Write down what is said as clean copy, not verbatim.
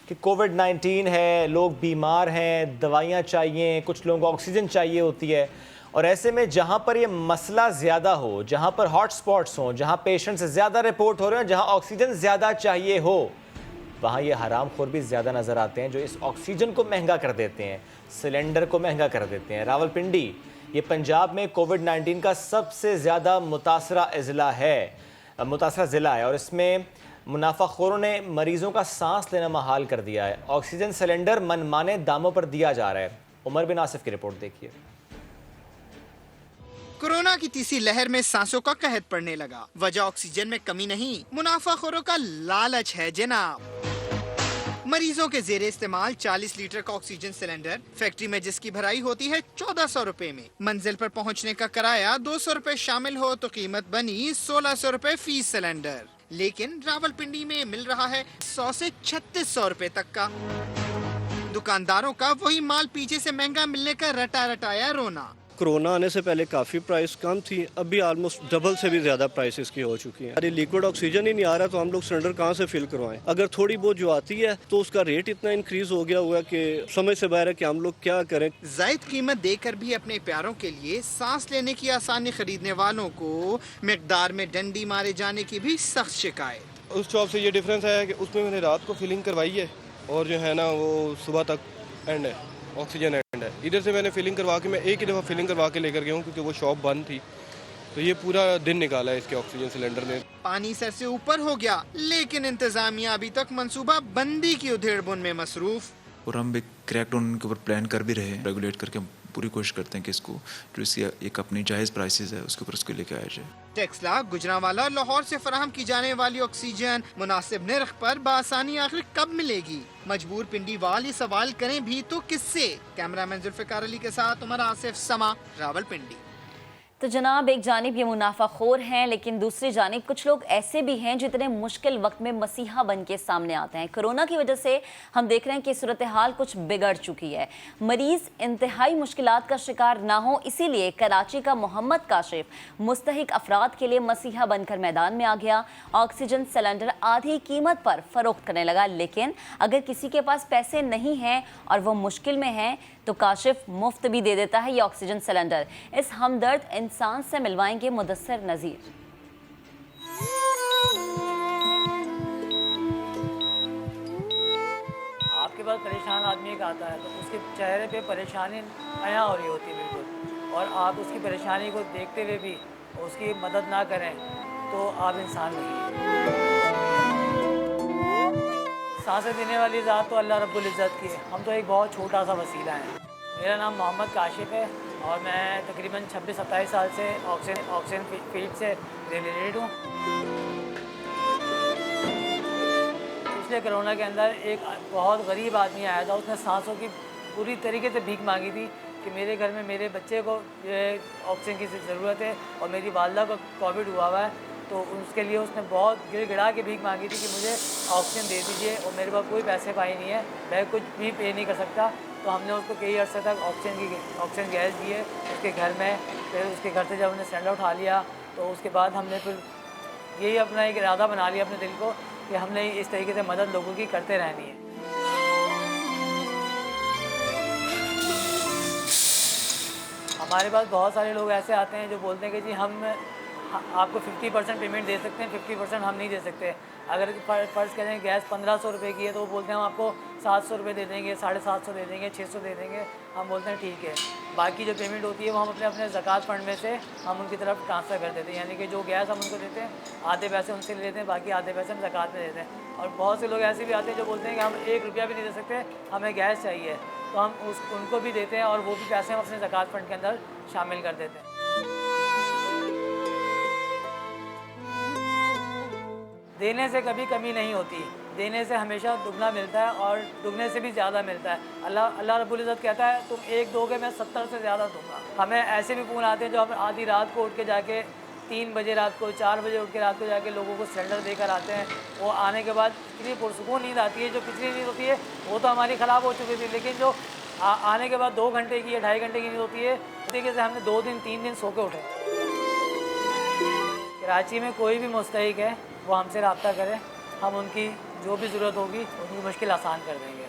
कि कोविड-19 है, लोग बीमार हैं, दवाइयाँ चाहिए, कुछ लोगों को ऑक्सीजन चाहिए होती है। और ऐसे में जहाँ पर ये मसला ज़्यादा हो, जहाँ पर हॉट स्पॉट्स हों, जहाँ पेशेंट्स ज़्यादा रिपोर्ट हो रहे हैं, जहाँ ऑक्सीजन ज़्यादा चाहिए हो, वहाँ ये हरामखोर भी ज़्यादा नज़र आते हैं जो इस ऑक्सीजन को महंगा कर देते हैं, सिलेंडर को महंगा कर देते हैं। रावलपिंडी ये पंजाब में कोविड-19 का सबसे ज़्यादा मुतासरा ज़िला है और इसमें मुनाफाखोरों ने मरीजों का सांस लेना महाल कर दिया है। ऑक्सीजन सिलेंडर मनमाने दामों पर दिया जा रहा है। उमर बिन आसिफ की रिपोर्ट देखिए। कोरोना की तीसरी लहर में सांसों का कहर पड़ने लगा। वजह ऑक्सीजन में कमी नहीं, मुनाफाखोरों का लालच है जनाब। मरीजों के जेरे इस्तेमाल 40 लीटर का ऑक्सीजन सिलेंडर फैक्ट्री में जिसकी भराई होती है 1400 रुपए में, मंजिल पर पहुंचने का किराया 200 रुपए शामिल हो तो कीमत बनी 1600 रुपए फी सिलेंडर। लेकिन रावलपिंडी में मिल रहा है 100 से 3600 रुपए तक का। दुकानदारों का वही माल पीछे से महंगा मिलने का रटा रटाया रोना। कोरोना आने से पहले काफ़ी प्राइस कम थी, अभी ऑलमोस्ट डबल से भी ज़्यादा प्राइसेस की हो चुकी हैं। अरे लिक्विड ऑक्सीजन ही नहीं आ रहा तो हम लोग सिलेंडर कहाँ से फिल करवाएं? अगर थोड़ी बहुत जो आती है तो उसका रेट इतना इंक्रीज हो गया हुआ है कि समझ से बाहर है कि हम लोग क्या करें। जायद कीमत देकर भी अपने प्यारों के लिए सांस लेने की आसानी खरीदने वालों को मिकदार में डंडी मारे जाने की भी सख्त शिकायत। उस शॉप से ये डिफरेंस है कि उसमें मैंने रात को फिलिंग करवाई है और जो है ना वो सुबह तक एंड है, ऑक्सीजन एंड है। इधर से मैंने फिलिंग करवा के मैं एक ही दफ़ा फिलिंग करवा के लेकर गया हूँ क्योंकि वो शॉप बंद थी, तो ये पूरा दिन निकाला है इसके ऑक्सीजन सिलेंडर ने। पानी सर से ऊपर हो गया लेकिन इंतजामिया अभी तक मंसूबा बंदी की उधेड़बुन में मसरूफ। और हम एक क्रैकडाउन के ऊपर प्लान कर भी रहे हैं, रेगुलेट करके हम पूरी कोशिश करते हैं कि इसको जो इसकी एक अपनी जायज़ प्राइसेस है उसके ऊपर उसको लेके आया जाए। टेक्सला, गुजरांवाला, लाहौर से फराहम की जाने वाली ऑक्सीजन मुनासिब निर्ख पर बासानी आखिर कब मिलेगी? मजबूर पिंडी वाल ये सवाल करें भी तो किससे? कैमरामैन जुल्फिकार अली के साथ उमर आसिफ, समा, रावलपिंडी। तो जनाब, एक जानिब ये मुनाफाखोर हैं लेकिन दूसरी जानिब कुछ लोग ऐसे भी हैं जो इतने मुश्किल वक्त में मसीहा बन के सामने आते हैं। कोरोना की वजह से हम देख रहे हैं कि सूरत हाल कुछ बिगड़ चुकी है। मरीज इंतहाई मुश्किलात का शिकार ना हो, इसीलिए कराची का मोहम्मद काशिफ मुस्तहिक अफराद के लिए मसीहा बनकर मैदान में आ गया। ऑक्सीजन सिलेंडर आधी कीमत पर फरोख्त करने लगा, लेकिन अगर किसी के पास पैसे नहीं हैं और वो मुश्किल में है तो काशिफ मुफ्त भी दे देता है ये ऑक्सीजन सिलेंडर। इस हमदर्द इंसान से मिलवाएंगे मुदस्सिर नज़ीर। आपके पास परेशान आदमी एक आता है तो उसके चेहरे पे परेशानी आया हो रही होती है बिल्कुल, और आप उसकी परेशानी को देखते हुए भी उसकी मदद ना करें तो आप इंसान नहीं हैं। सांसें देने वाली ज़ात तो अल्लाह रब्बुल इज़्ज़त की है, हम तो एक बहुत छोटा सा वसीला है। मेरा नाम मोहम्मद काशिफ है और मैं तकरीबन 26-27 साल से ऑक्सीजन फील्ड से रिलेटेड हूँ। पिछले कोरोना के अंदर एक बहुत गरीब आदमी आया था, उसने सांसों की पूरी तरीके से भीख मांगी थी कि मेरे घर में मेरे बच्चे को ऑक्सीजन की ज़रूरत है और मेरी वालदा को कोविड हुआ है, तो उसके लिए उसने बहुत गिड़गिड़ा के भीख मांगी थी कि मुझे ऑक्सीजन दे दीजिए और मेरे पास कोई पैसे पाई नहीं है, मैं कुछ भी पे नहीं कर सकता। तो हमने उसको कई अर्से तक ऑक्सीजन गैस दिए उसके घर में। फिर उसके घर से जब हमने सिलेंडर उठा लिया तो उसके बाद हमने फिर यही अपना एक इरादा बना लिया अपने दिल को कि हमने इस तरीके से मदद लोगों की करते रहनी है। हमारे पास बहुत सारे लोग ऐसे आते हैं जो बोलते हैं कि जी हम आपको 50% पेमेंट दे सकते हैं, 50% हम नहीं दे सकते। अगर फ़र्ज़ करें गैस 1500 रुपये की है तो वो बोलते हैं हम आपको 700 रुपये दे देंगे, 750 दे देंगे, 600 दे देंगे। हम बोलते हैं ठीक है। बाकी जो पेमेंट होती है वो हम अपने ज़कात फ़ंड में से हम उनकी तरफ ट्रांसफ़र कर देते हैं, यानी कि जो गैस हम उनको देते हैं आधे पैसे उनसे ले लेते हैं, बाकी आधे पैसे हम ज़कात में देते हैं। और बहुत से लोग ऐसे भी आते हैं जो बोलते हैं कि हम 1 रुपया भी नहीं दे सकते, हमें गैस चाहिए, तो हम उनको भी देते हैं और वो भी पैसे हम अपने ज़कात फ़ंड के अंदर शामिल कर देते हैं। देने से कभी कमी नहीं होती, देने से हमेशा दुगना मिलता है और दुगने से भी ज़्यादा मिलता है। अल्लाह रब्बुल इज़्ज़त कहता है तुम 1 दोगे मैं 70 से ज़्यादा दूंगा। हमें ऐसे भी फ़ोन आते हैं जो हम आधी रात को उठ के जाके 3 बजे रात को 4 बजे उठ के रात को जाके लोगों को सिलेंडर देकर आते हैं। वो आने के बाद इतनी पुरसुकून नींद आती है, जो पिछली नींद होती है वो तो हमारी ख़राब हो चुकी थी, लेकिन जो आने के बाद 2 घंटे की या 2.5 घंटे की नींद होती है, इस तरीके से हमने 2 दिन 3 दिन सो के उठे। कराची में कोई भी मुस्तहिक है वो हमसे रब्ता करें, हम उनकी जो भी ज़रूरत होगी उनकी मुश्किल आसान कर देंगे।